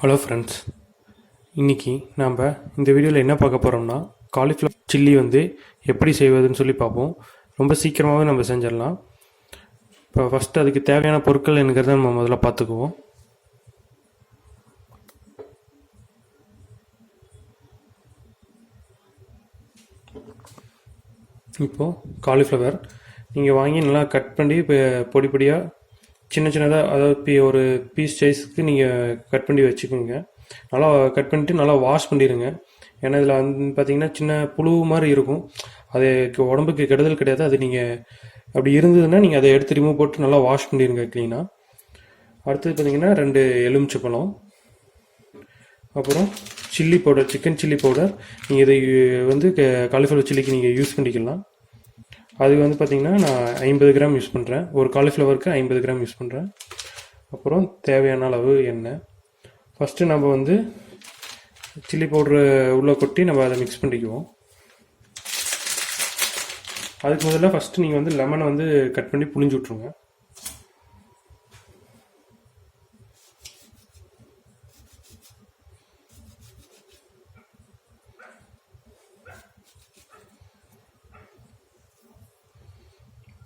Hello friends, இன்றைக்கி நாம் இந்த வீடியோவில் என்ன பார்க்க போகிறோம்னா காலிஃப்ளவர் சில்லி எப்படி செய்வதுன்னு சொல்லி பார்ப்போம். ரொம்ப சீக்கிரமாகவே நம்ம செஞ்சிடலாம். இப்போ ஃபஸ்ட்டு அதுக்கு தேவையான பொருட்கள் என்னங்கிறத நம்ம முதல்ல பார்த்துக்குவோம். இப்போது காலிஃப்ளவர் நீங்கள் வாங்கி நல்லா கட் பண்ணி இப்போ பொடி பொடியாக சின்ன சின்னதாக, அதாவது ஒரு பீஸ் சைஸுக்கு நீங்கள் கட் பண்ணி வச்சுக்கோங்க. நல்லா கட் பண்ணிவிட்டு நல்லா வாஷ் பண்ணிடுங்க. ஏன்னா இதில் பார்த்திங்கன்னா சின்ன புழு மாதிரி இருக்கும். அது உடம்புக்கு கெடுதல் கிடையாது. அது நீங்கள் அப்படி இருந்ததுன்னா நீங்கள் அதை எடுத்து ரிமூவ் போட்டு நல்லா வாஷ் பண்ணிடுங்க க்ளீனாக. அடுத்தது பார்த்திங்கன்னா 2 எலுமிச்சைப்பழம், அப்புறம் chilli powder, chicken chilli powder. நீங்கள் இதை காலிஃப்ளவர் சில்லிக்கு நீங்கள் யூஸ் பண்ணிக்கலாம். அது பார்த்திங்கன்னா நான் 50 கிராம் யூஸ் பண்ணுறேன். ஒரு காலிஃப்ளவருக்கு 50 கிராம் யூஸ் பண்ணுறேன். அப்புறம் தேவையான அளவு எண்ணெய். ஃபஸ்ட்டு நம்ம சில்லி பவுட்ரு உள்ளே கொட்டி நம்ம அதை மிக்ஸ் பண்ணிக்குவோம். அதுக்கு முதல்ல ஃபஸ்ட்டு நீங்கள் லெமனை கட் பண்ணி புழிஞ்சு விட்ருங்க.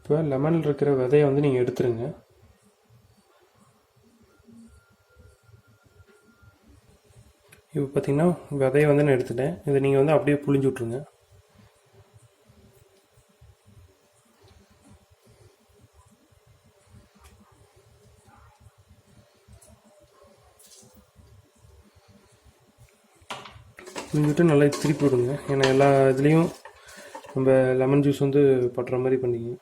இப்போ லெமனில் இருக்கிற விதையை நீங்கள் எடுத்துருங்க. இப்போ பார்த்திங்கன்னா விதையை நான் எடுத்துட்டேன். இதை நீங்கள் அப்படியே புழிஞ்சு விட்ருங்க. புழிஞ்சுட்டு நல்லா திருப்பி விடுங்க. ஏன்னா எல்லா இதுலேயும் நம்ம லெமன் ஜூஸ் பட்டுற மாதிரி பண்ணிக்கணும்.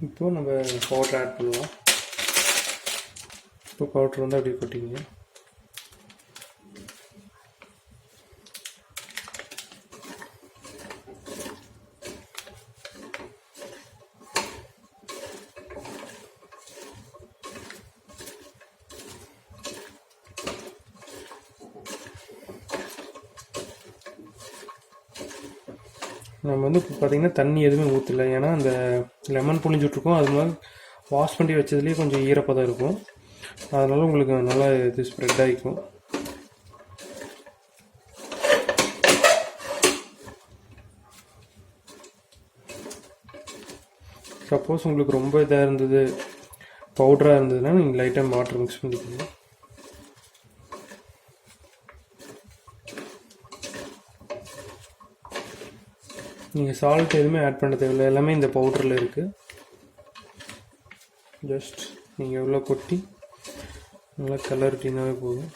இப்போ நம்ம பவுடர் ஆட் பண்ணுவோம். இப்போ பவுடர் அப்படியே கொட்டிங்க. நம்ம பார்த்திங்கன்னா தண்ணி எதுவுமே ஊற்றலை. ஏன்னா அந்த லெமன் புழிஞ்சு விட்ருக்கோம். அது மாதிரி வாஷ் பண்ணி வச்சதுலேயே கொஞ்சம் ஈரப்பதம் இருக்கும். அதனால் உங்களுக்கு நல்லா இது ஸ்ப்ரெட் ஆகிக்கும். சப்போஸ் உங்களுக்கு ரொம்ப இதாக இருந்தது, பவுடராக இருந்ததுன்னா நீங்கள் லைட்டாக வாட்டர் மிக்ஸ் பண்ணிக்கணும். நீங்கள் சால்ட் எதுவுமே ஆட் பண்ண தேவையில்லை. எல்லாமே இந்த பவுடரில் இருக்குது. ஜஸ்ட் நீங்கள் எவ்வளோ கொட்டி நல்லா கலர் கிளீனாகவே போதும்.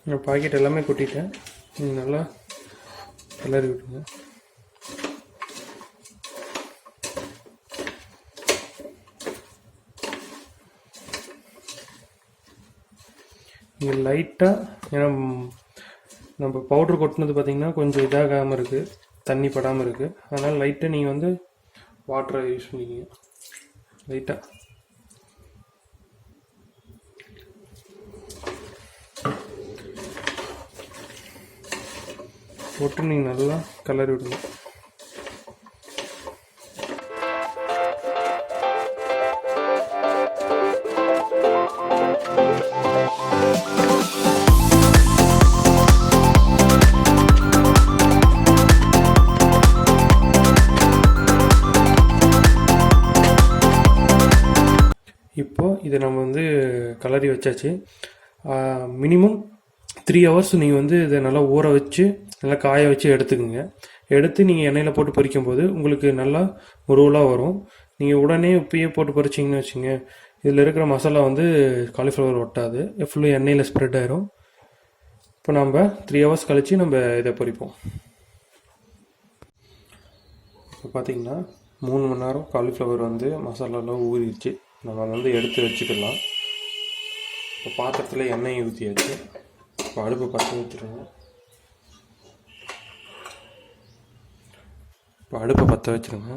நான் பாக்கெட் எல்லாமே கொட்டிட்டேன். நீங்கள் நல்லா கிளறி விட்டுங்க. நீங்கள் லைட்டாக, ஏன்னா நம்ம பவுட்ரு கொட்டினது பார்த்திங்கன்னா கொஞ்சம் இதாகாமல் இருக்குது, தண்ணி படாமல் இருக்குது. அதனால் லைட்டாக நீங்கள் வாட்டரை யூஸ் பண்ணிக்கிங்க. லைட்டாக போட்டு நீங்கள் நல்லா கலரி விடணும். வந்து கலரி வச்சாச்சு. மினிமம் 3 ஹவர்ஸ் நீங்கள் வந்து இதை நல்லா ஊற வச்சு நல்லா காய வச்சு எடுத்துக்கோங்க. எடுத்து நீங்கள் எண்ணெயில் போட்டு பொரிக்கும்போது உங்களுக்கு நல்லா முருவலாக வரும். நீங்கள் உடனே உப்பையே போட்டு பொரிச்சிங்கன்னு வச்சுங்க, இதில் இருக்கிற மசாலா வந்து காலிஃப்ளவர் ஒட்டாது, ஃபுல்லும் எண்ணெயில் ஸ்ப்ரெட் ஆயிரும். இப்போ நம்ம 3 ஹவர்ஸ் கழித்து நம்ம இதை பொரிப்போம். இப்போ பார்த்திங்கன்னா 3 மணி நேரம் காலிஃப்ளவர் வந்து மசாலாலாம் ஊறிடுச்சு. நம்ம வந்து எடுத்து வச்சுக்கலாம். இப்போ பாத்திரத்தில் எண்ணெய் ஊற்றியாச்சு. இப்போ அடுப்பு பற்ற வச்சுருங்க. இப்போ அடுப்பை பற்ற வச்சுருங்க.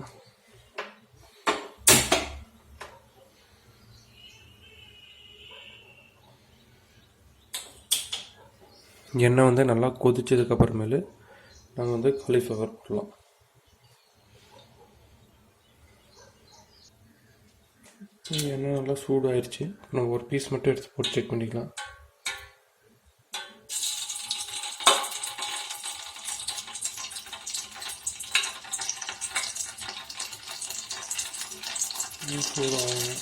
எண்ணெய் வந்து நல்லா கொதிச்சதுக்கப்புறமேலு நாங்கள் வந்து காலிஃப்ளவர் போடலாம். எண்ணெய் நல்லா சூடாகிடுச்சு. நம்ம ஒரு பீஸ் மட்டும் எடுத்து போட்டு செக் பண்ணிக்கலாம். சூடாகும்.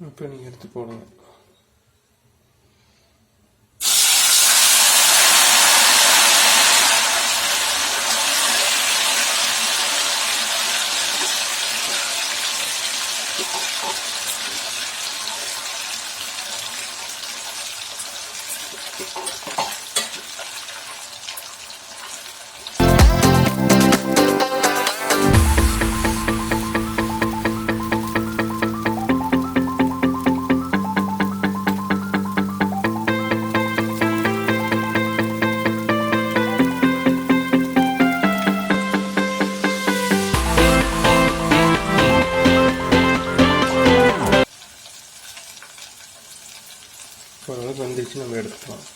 இப்போ நீங்கள் எடுத்து போடுங்க. ஓரளவுக்கு வந்துருச்சு, நம்ம எடுத்துக்கலாம்.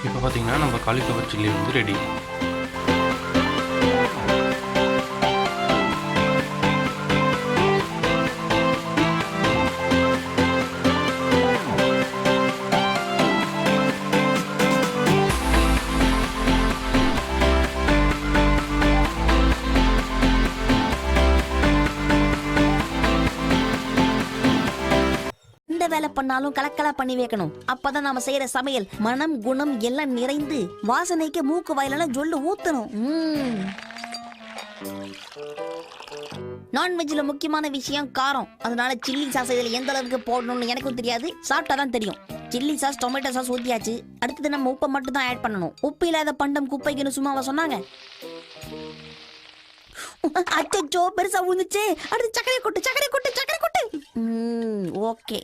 இப்போ பார்த்தீங்கன்னா நம்ம காலிஃப்ளவர் சில்லி வந்து ரெடி. வேலை பண்ணாலும் கலக்கலா பண்ணி வைக்கணும். அப்பதான் நாம செய்யற சமையல் மனம் குணம் எல்லாம் நிறைந்து வாசனைக்கு மூக்கு வாயிலெல்லாம் ஜொல்லு ஊத்தணும். நான்வெஜ்ல முக்கியமான விஷயம் காரம். அதனால சில்லி சாஸ் இதுல எந்த அளவுக்கு போடணும்னு எனக்கும் தெரியாது, சாப்பிட்டாதான் தெரியும். சில்லி சாஸ் டொமேட்டோ சாஸ் ஊத்தியாச்சு. அடுத்தது நம்ம உப்பை மட்டும் தான் ஆட் பண்ணணும். உப்பு இல்லாத பண்டம் குப்பைக்குன்னு சும்மாவா சொன்னாங்க? அச்சோ பெருசா விழுந்துச்சு. அடுத்து சக்கரை கொட்டு. ஓகே